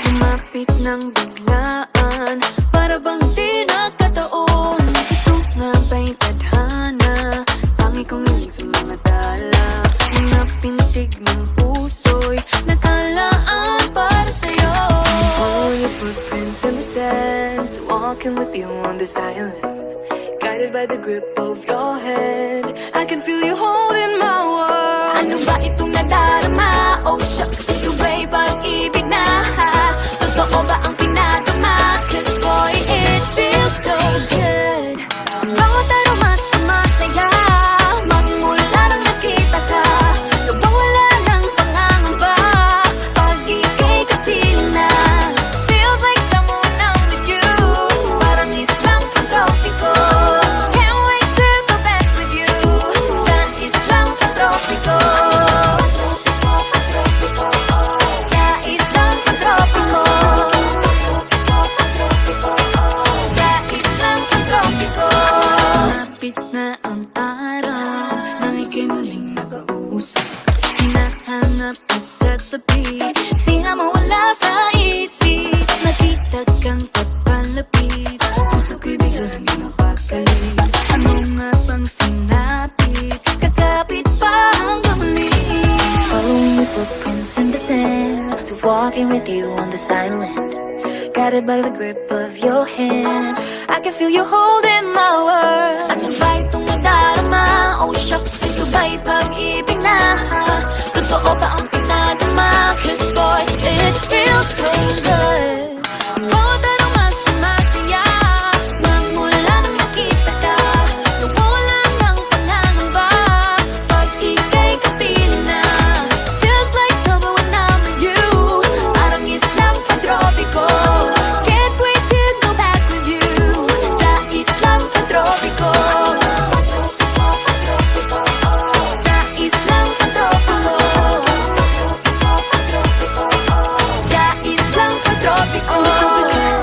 Lumapit ng biglaan, para bang di nakataon. Ito nga ba'y tadhana, tangi kong hiling sa mga dala. Mga pintig ng puso'y nakalaan para sa'yo. Follow your footprints in the sand, walking with you on this island, guided by the grip of your hand. I can feel you holding my world. Ano ba itong nadarama? Oh shucks, sa'yo ba'y pag-ibig na? Totoo ba ang pinadama? Cause boy, it feels so good. Bawat aroma sumasaya, magmula nang nakita ka. Nawawala ng pangangamba, pag ika'y kapiling na. Feels like someone I'm with you, parang islang pagtropiko. Can't wait to go back with you, sa islang pagtropiko. Sa islang pagtropiko. Sa islang pagtropiko. Sumapit na ang araw, nang ika'y muling nag-uusap. Hinahanap ka sa tabi, di na mawala sa isip. Nakita kang papalapit, puso ko'y biglang ginapakalit. Ano nga bang sinapit, kakapit pa hanggang muli. Following your footprints in the sand, to walking with you on this island, guided by the grip of your hand. I can feel you holding my world. Ano ba itong nadarama? Oh shucks, ito ba'y pag-ibig na? Totoo ba ang pinadama? Cause boy, it feels so good. Bawat aroma sumasaya, magmula nang makita ka. Nawawala ng pangangamba, pag ika'y kapiling na. Feels like summer when I'm with you, parang islang pagtropiko. Can't wait to go back with you, sa islang pagtropiko. Sa islang pagtropiko. Sa islang pagtropiko.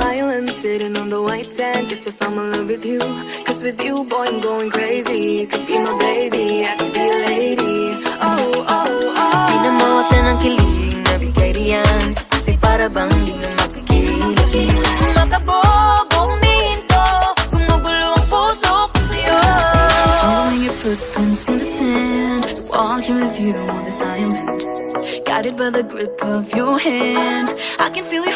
Island sitting on the white sand, guess if I'm in love with you. Cause with you, boy, I'm going crazy. You could be my baby, I could be a lady. Oh, oh, oh. Di na mawata ng kilig na bigay riyan, kasi para bang di na mapigilan. Makabog o huminto, gumugulo ang puso ko sa'yo. Following your footprints in the sand, walking with you on this island, guided by the grip of your hand. I can feel you